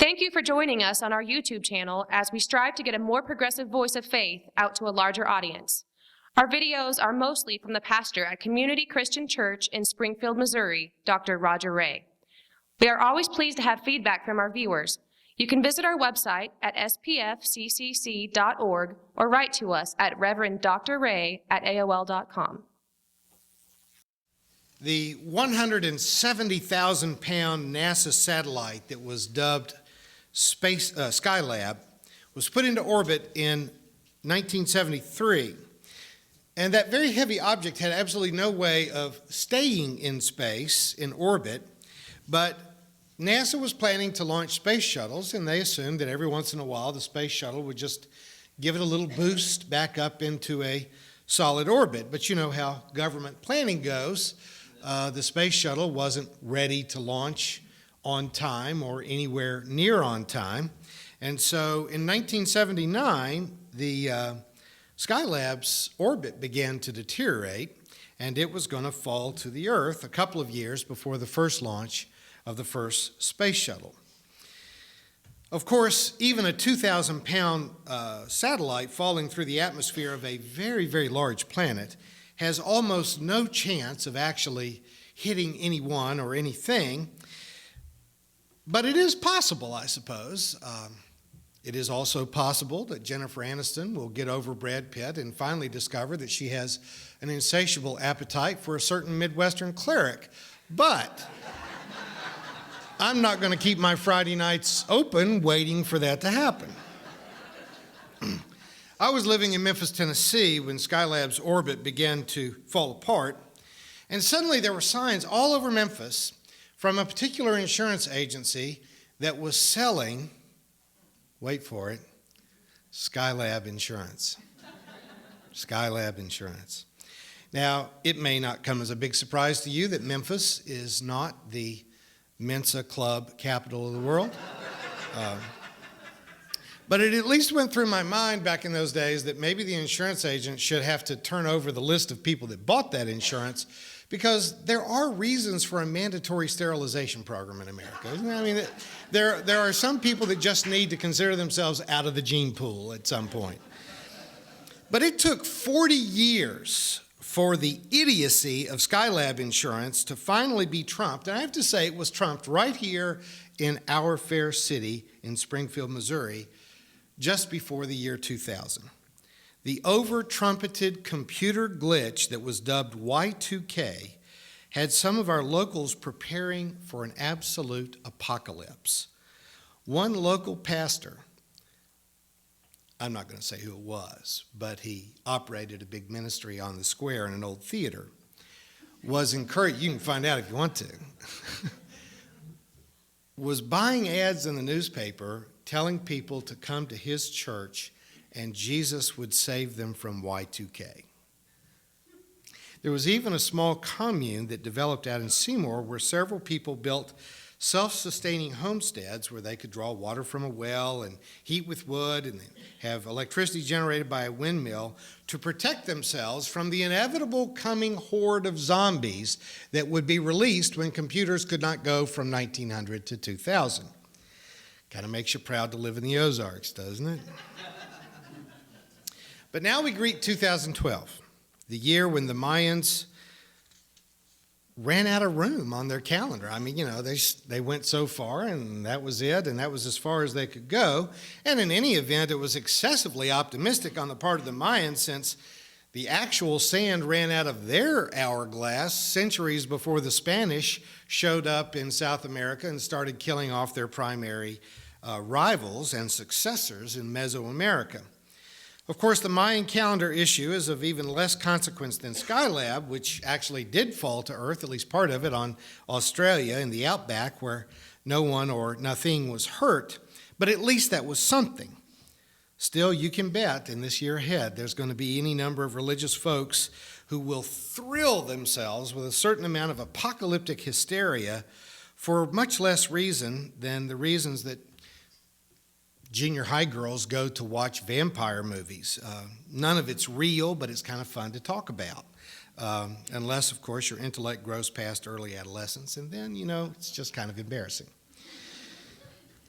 Thank you for joining us on our YouTube channel as we strive to get a more progressive voice of faith out to a larger audience. Our videos are mostly from the pastor at Community Christian Church in Springfield, Missouri, Dr. Roger Ray. We are always pleased to have feedback from our viewers. You can visit our website at spfccc.org or write to us at reverend.drray@aol.com. The 170,000-pound NASA satellite that was dubbed Skylab was put into orbit in 1973. And that very heavy object had absolutely no way of staying in space, in orbit, but NASA was planning to launch space shuttles, and they assumed that every once in a while the space shuttle would just give it a little boost back up into a solid orbit. But you know how government planning goes. The space shuttle wasn't ready to launch on time or anywhere near on time. And so in 1979, the Skylab's orbit began to deteriorate, and it was going to fall to the Earth a couple of years before the first launch of the first space shuttle. Of course, even a 2,000-pound satellite falling through the atmosphere of a very, very large planet has almost no chance of actually hitting anyone or anything. But it is possible, I suppose. It is also possible that Jennifer Aniston will get over Brad Pitt and finally discover that she has an insatiable appetite for a certain Midwestern cleric. But I'm not going to keep my Friday nights open waiting for that to happen. I was living in Memphis, Tennessee when Skylab's orbit began to fall apart, and suddenly there were signs all over Memphis from a particular insurance agency that was selling, wait for it, Skylab insurance. Skylab insurance. Now, it may not come as a big surprise to you that Memphis is not the Mensa Club capital of the world. But it at least went through my mind back in those days that maybe the insurance agent should have to turn over the list of people that bought that insurance, because there are reasons for a mandatory sterilization program in America. I mean, there are some people that just need to consider themselves out of the gene pool at some point. But it took 40 years for the idiocy of Skylab insurance to finally be trumped. And I have to say, it was trumped right here in our fair city in Springfield, Missouri, just before the year 2000. The over-trumpeted computer glitch that was dubbed Y2K had some of our locals preparing for an absolute apocalypse. One local pastor, I'm not going to say who it was, but he operated a big ministry on the square in an old theater, was encouraged, you can find out if you want to, was buying ads in the newspaper telling people to come to his church and Jesus would save them from Y2K. There was even a small commune that developed out in Seymour where several people built self-sustaining homesteads where they could draw water from a well and heat with wood and have electricity generated by a windmill to protect themselves from the inevitable coming horde of zombies that would be released when computers could not go from 1900 to 2000. Kind of makes you proud to live in the Ozarks, doesn't it? But now we greet 2012, the year when the Mayans ran out of room on their calendar. I mean, you know, they went so far and that was it, and that was as far as they could go. And in any event, it was excessively optimistic on the part of the Mayans, since the actual sand ran out of their hourglass centuries before the Spanish showed up in South America and started killing off their primary rivals and successors in Mesoamerica. Of course, the Mayan calendar issue is of even less consequence than Skylab, which actually did fall to Earth, at least part of it, on Australia in the outback where no one or nothing was hurt. But at least that was something. Still, you can bet in this year ahead there's going to be any number of religious folks who will thrill themselves with a certain amount of apocalyptic hysteria for much less reason than the reasons that junior high girls go to watch vampire movies. None of it's real, but it's kind of fun to talk about. Unless, of course, your intellect grows past early adolescence, and then, you know, it's just kind of embarrassing.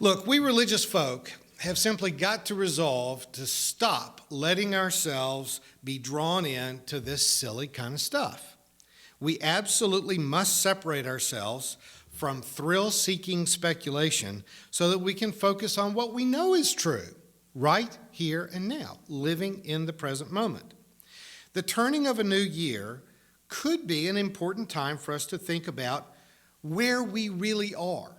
Look, we religious folk have simply got to resolve to stop letting ourselves be drawn into this silly kind of stuff. We absolutely must separate ourselves from thrill-seeking speculation so that we can focus on what we know is true, right here and now, living in the present moment. The turning of a new year could be an important time for us to think about where we really are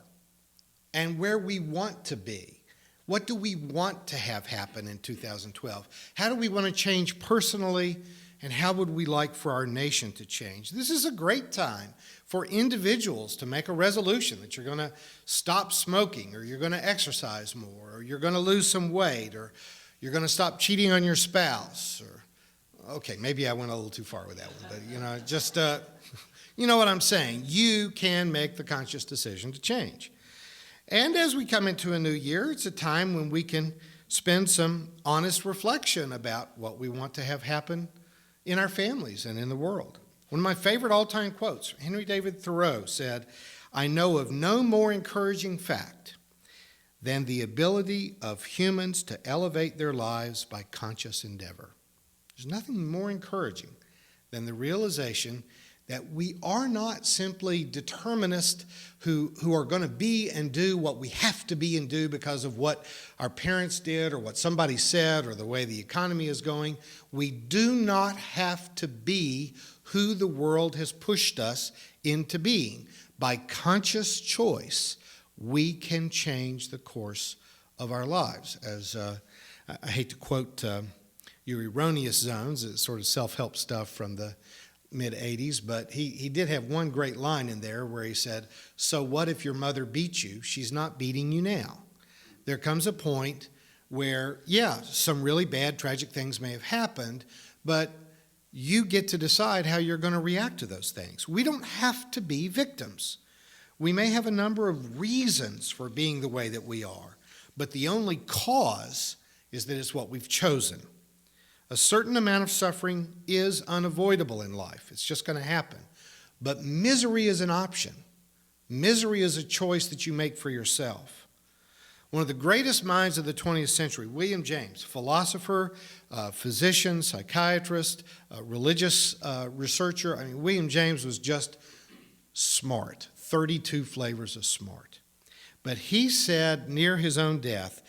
and where we want to be. What do we want to have happen in 2012? How do we want to change personally, and how would we like for our nation to change? This is a great time for individuals to make a resolution that you're going to stop smoking, or you're going to exercise more, or you're going to lose some weight, or you're going to stop cheating on your spouse. Or, okay, maybe I went a little too far with that one, but just you know what I'm saying. You can make the conscious decision to change. And as we come into a new year, it's a time when we can spend some honest reflection about what we want to have happen in our families and in the world. One of my favorite all-time quotes, Henry David Thoreau said, "I know of no more encouraging fact than the ability of humans to elevate their lives by conscious endeavor." There's nothing more encouraging than the realization that we are not simply determinists who are going to be and do what we have to be and do because of what our parents did or what somebody said or the way the economy is going. We do not have to be who the world has pushed us into being. By conscious choice, we can change the course of our lives. As I hate to quote your erroneous zones, it's sort of self-help stuff from the mid-'80s, but he did have one great line in there where he said, "So what if your mother beat you? She's not beating you now." There comes a point where, yeah, some really bad, tragic things may have happened, but you get to decide how you're going to react to those things. We don't have to be victims. We may have a number of reasons for being the way that we are, but the only cause is that it's what we've chosen. A certain amount of suffering is unavoidable in life. It's just going to happen. But misery is an option. Misery is a choice that you make for yourself. One of the greatest minds of the 20th century, William James, philosopher, physician, psychiatrist, religious researcher. I mean, William James was just smart, 32 flavors of smart. But he said near his own death,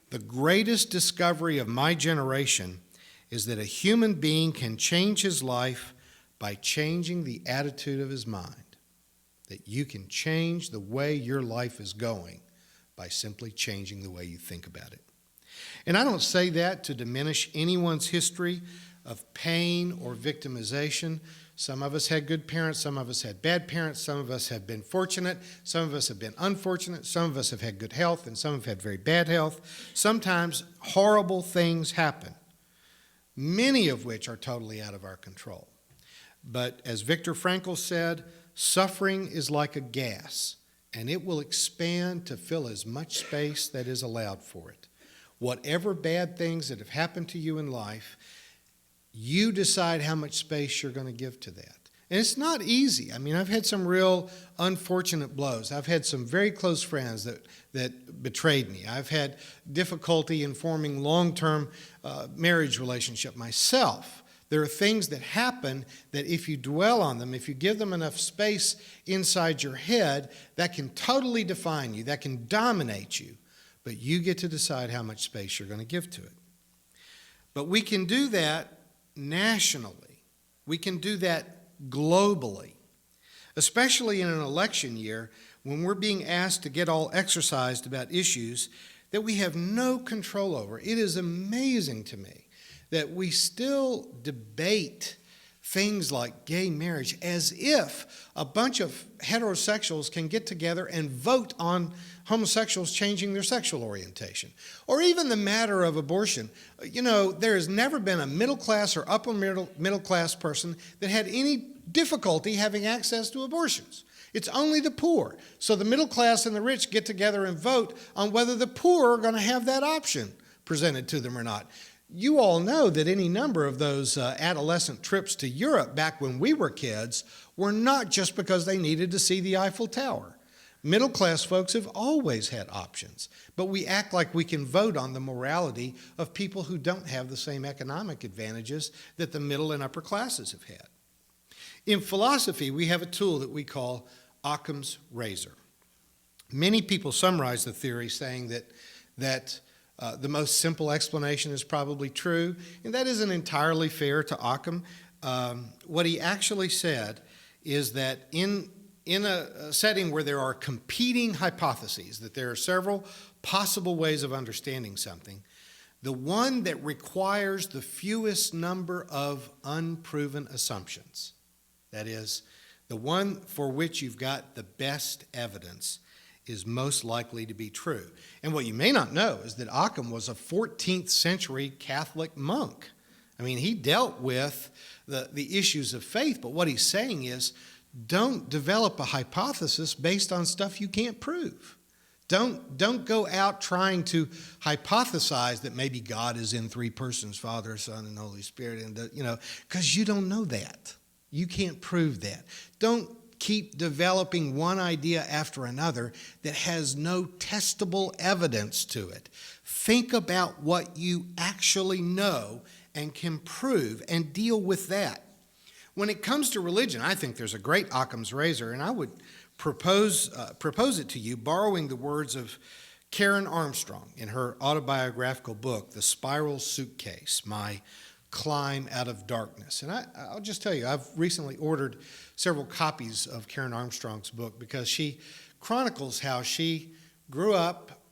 "The greatest discovery of my generation is that a human being can change his life by changing the attitude of his mind." That you can change the way your life is going by simply changing the way you think about it. And I don't say that to diminish anyone's history of pain or victimization. Some of us had good parents, some of us had bad parents, some of us have been fortunate, some of us have been unfortunate, some of us have had good health, and some have had very bad health. Sometimes horrible things happen, many of which are totally out of our control. But as Viktor Frankl said, suffering is like a gas, and it will expand to fill as much space that is allowed for it. Whatever bad things that have happened to you in life, you decide how much space you're going to give to that. And it's not easy. I mean, I've had some real unfortunate blows. I've had some very close friends that betrayed me. I've had difficulty in forming long-term marriage relationship myself. There are things that happen that if you dwell on them, if you give them enough space inside your head, that can totally define you, that can dominate you. But you get to decide how much space you're going to give to it. But we can do that nationally. We can do that globally, especially in an election year when we're being asked to get all exercised about issues that we have no control over. It is amazing to me that we still debate things like gay marriage as if a bunch of heterosexuals can get together and vote on homosexuals changing their sexual orientation. Or even the matter of abortion. You know, there has never been a middle class or upper middle class person that had any difficulty having access to abortions. It's only the poor. So the middle class and the rich get together and vote on whether the poor are going to have that option presented to them or not. You all know that any number of those adolescent trips to Europe back when we were kids were not just because they needed to see the Eiffel Tower. Middle-class folks have always had options, but we act like we can vote on the morality of people who don't have the same economic advantages that the middle and upper classes have had. In philosophy, we have a tool that we call Occams Razor. Many people summarize the theory saying that the most simple explanation is probably true, and that isn't entirely fair to Occam. What he actually said is that in a setting where there are competing hypotheses, that there are several possible ways of understanding something, the one that requires the fewest number of unproven assumptions, that is, the one for which you've got the best evidence, is most likely to be true. And what you may not know is that Occam was a 14th century Catholic monk. I mean, he dealt with the issues of faith, but what he's saying is, don't develop a hypothesis based on stuff you can't prove. Don't go out trying to hypothesize that maybe God is in three persons, Father, Son, and Holy Spirit, and because you don't know that. You can't prove that. Don't keep developing one idea after another that has no testable evidence to it. Think about what you actually know and can prove and deal with that. When it comes to religion, I think there's a great Occam's Razor, and I would propose it to you, borrowing the words of Karen Armstrong in her autobiographical book, The Spiral Suitcase, My Climb Out of Darkness. And I'll just tell you, I've recently ordered several copies of Karen Armstrong's book because she chronicles how she grew up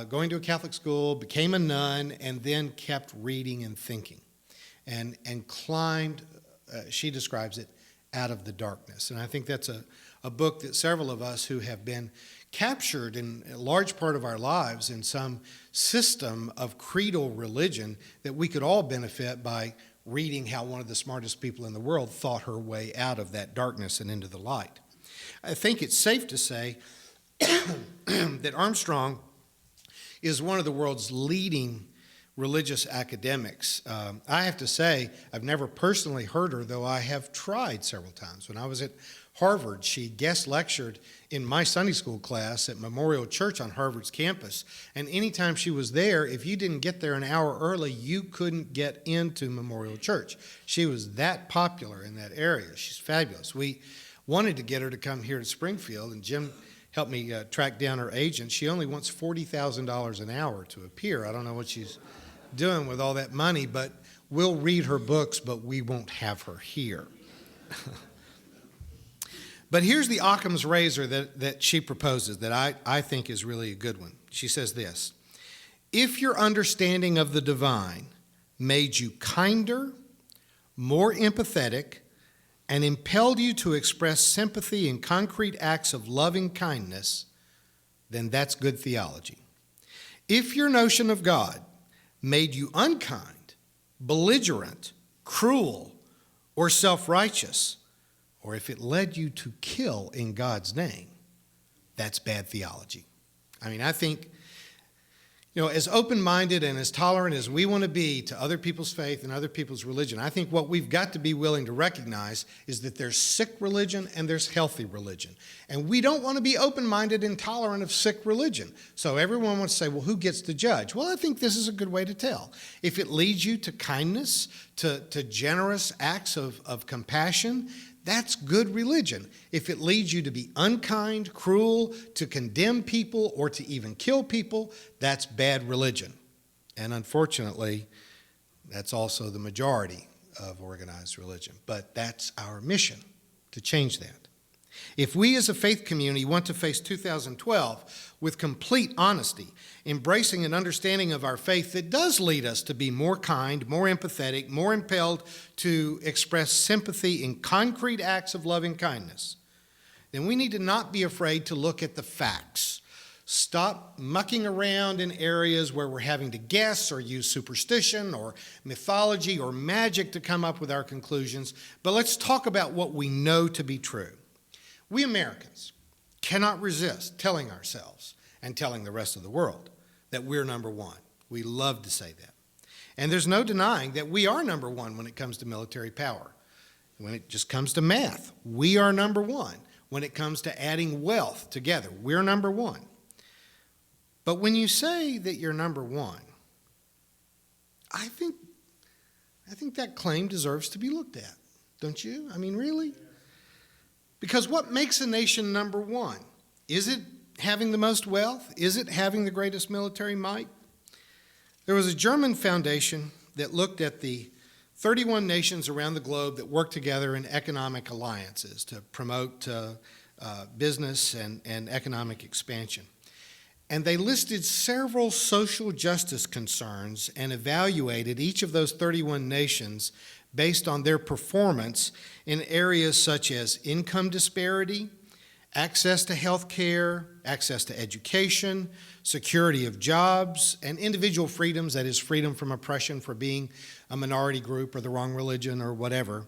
going to a Catholic school, became a nun, and then kept reading and thinking and climbed, she describes it, out of the darkness. And I think that's a book that several of us who have been captured in a large part of our lives in some system of creedal religion, that we could all benefit by reading how one of the smartest people in the world thought her way out of that darkness and into the light. I think it's safe to say that Armstrong is one of the world's leading religious academics. I have to say, I've never personally heard her, though I have tried several times. When I was at Harvard, she guest lectured in my Sunday school class at Memorial Church on Harvard's campus. And anytime she was there, if you didn't get there an hour early, you couldn't get into Memorial Church. She was that popular in that area. She's fabulous. We wanted to get her to come here to Springfield, and Jim helped me track down her agent. She only wants $40,000 an hour to appear. I don't know what she's doing with all that money, but we'll read her books, but we won't have her here. But here's the Occam's Razor that she proposes that I think is really a good one. She says this: if your understanding of the divine made you kinder, more empathetic, and impelled you to express sympathy in concrete acts of loving kindness, then that's good theology. If your notion of God made you unkind, belligerent, cruel, or self-righteous, or if it led you to kill in God's name, that's bad theology. I mean, I think, as open-minded and as tolerant as we want to be to other people's faith and other people's religion, I think what we've got to be willing to recognize is that there's sick religion and there's healthy religion. And we don't want to be open-minded and tolerant of sick religion. So everyone wants to say, well, who gets to judge? Well, I think this is a good way to tell. If it leads you to kindness, to generous acts of compassion, that's good religion. If it leads you to be unkind, cruel, to condemn people, or to even kill people, that's bad religion. And unfortunately, that's also the majority of organized religion. But that's our mission, to change that. If we as a faith community want to face 2012 with complete honesty, embracing an understanding of our faith that does lead us to be more kind, more empathetic, more impelled to express sympathy in concrete acts of loving kindness, then we need to not be afraid to look at the facts. Stop mucking around in areas where we're having to guess or use superstition or mythology or magic to come up with our conclusions, but let's talk about what we know to be true. We Americans cannot resist telling ourselves and telling the rest of the world that we're number one. We love to say that. And there's no denying that we are number one when it comes to military power. When it just comes to math, we are number one. when it comes to adding wealth together. We're number one. But when you say that you're number one, I think that claim deserves to be looked at, don't you? I mean, really? Because what makes a nation number one? Is it having the most wealth? Is it having the greatest military might? There was a German foundation that looked at the 31 nations around the globe that work together in economic alliances to promote business and economic expansion. And they listed several social justice concerns and evaluated each of those 31 nations based on their performance in areas such as income disparity, access to health care, access to education, security of jobs, and individual freedoms, that is freedom from oppression for being a minority group or the wrong religion or whatever,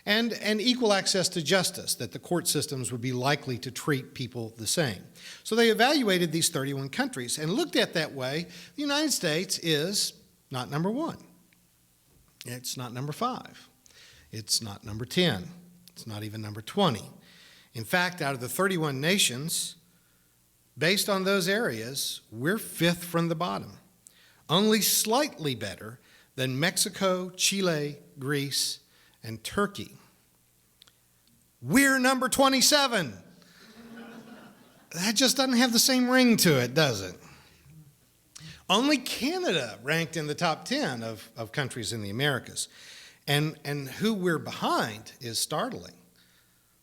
and equal access to justice, that the court systems would be likely to treat people the same. So they evaluated these 31 countries and looked at that way. The United States is not number one. It's not number 5. It's not number 10. It's not even number 20. In fact, out of the 31 nations, based on those areas, we're 5th from the bottom, only slightly better than Mexico, Chile, Greece, and Turkey. We're number 27. That just doesn't have the same ring to it, does it? Only Canada ranked in the top 10 of countries in the Americas. And who we're behind is startling.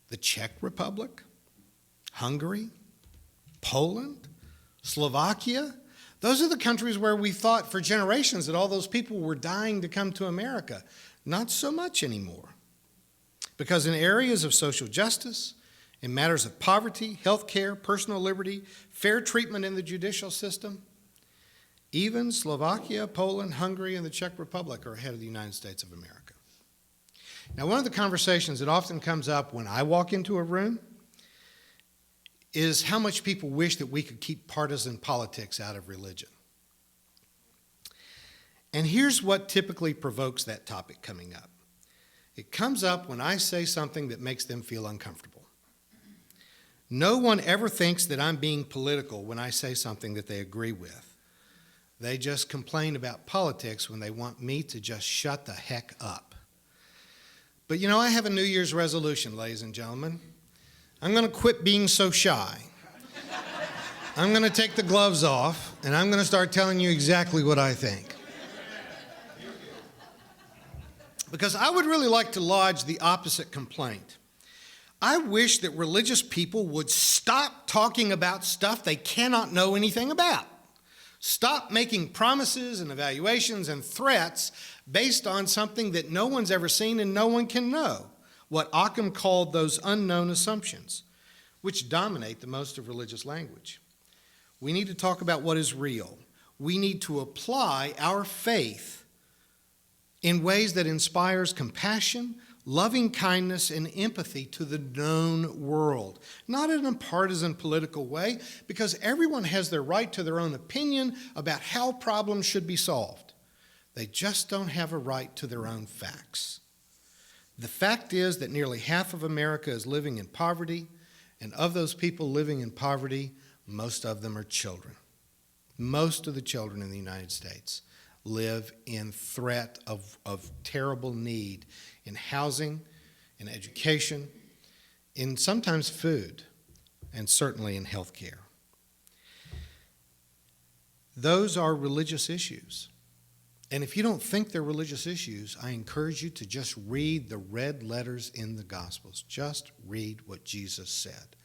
The Czech Republic, Hungary, Poland, Slovakia. Those are the countries where we thought for generations that all those people were dying to come to America. Not so much anymore. Because in areas of social justice, in matters of poverty, health care, personal liberty, fair treatment in the judicial system, even Slovakia, Poland, Hungary, and the Czech Republic are ahead of the United States of America. Now, one of the conversations that often comes up when I walk into a room is how much people wish that we could keep partisan politics out of religion. And here's what typically provokes that topic coming up. It comes up when I say something that makes them feel uncomfortable. No one ever thinks that I'm being political when I say something that they agree with. They just complain about politics when they want me to just shut the heck up. But you know, I have a New Year's resolution, ladies and gentlemen. I'm going to quit being so shy. I'm going to take the gloves off, and I'm going to start telling you exactly what I think. Because I would really like to lodge the opposite complaint. I wish that religious people would stop talking about stuff they cannot know anything about. Stop making promises and evaluations and threats based on something that no one's ever seen and no one can know. What Occam called those unknown assumptions, which dominate the most of religious language. We need to talk about what is real. We need to apply our faith in ways that inspires compassion, loving kindness, and empathy to the known world. Not in a partisan political way, because everyone has their right to their own opinion about how problems should be solved. They just don't have a right to their own facts. The fact is that nearly half of America is living in poverty, and of those people living in poverty, most of them are children. Most of the children in the United States live in threat of terrible need in housing, in education, in sometimes food, and certainly in health care. Those are religious issues. And if you don't think they're religious issues, I encourage you to just read the red letters in the Gospels. Just read what Jesus said.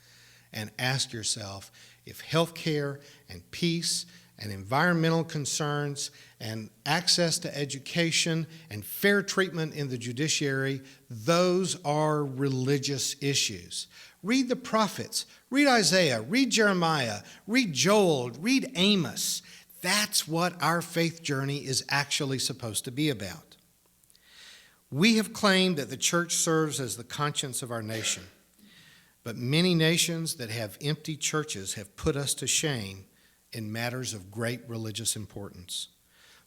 And ask yourself if health care and peace and environmental concerns and access to education and fair treatment in the judiciary, those are religious issues. Read the prophets, read Isaiah, read Jeremiah, read Joel, read Amos. That's what our faith journey is actually supposed to be about. We have claimed that the church serves as the conscience of our nation, but many nations that have empty churches have put us to shame in matters of great religious importance.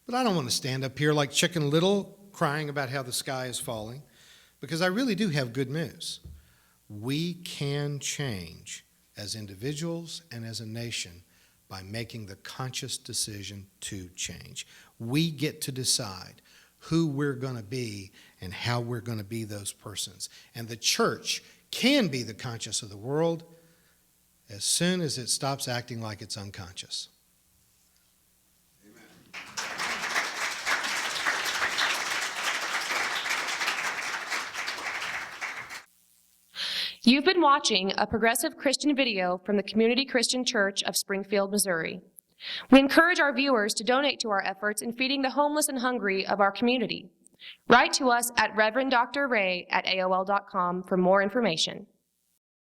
But I don't want to stand up here like Chicken Little crying about how the sky is falling, because I really do have good news. We can change as individuals and as a nation by making the conscious decision to change. We get to decide who we're going to be and how we're going to be those persons. And the church can be the conscience of the world as soon as it stops acting like it's unconscious. You've been watching a progressive Christian video from the Community Christian Church of Springfield, Missouri. We encourage our viewers to donate to our efforts in feeding the homeless and hungry of our community. Write to us at reverenddray@aol.com for more information.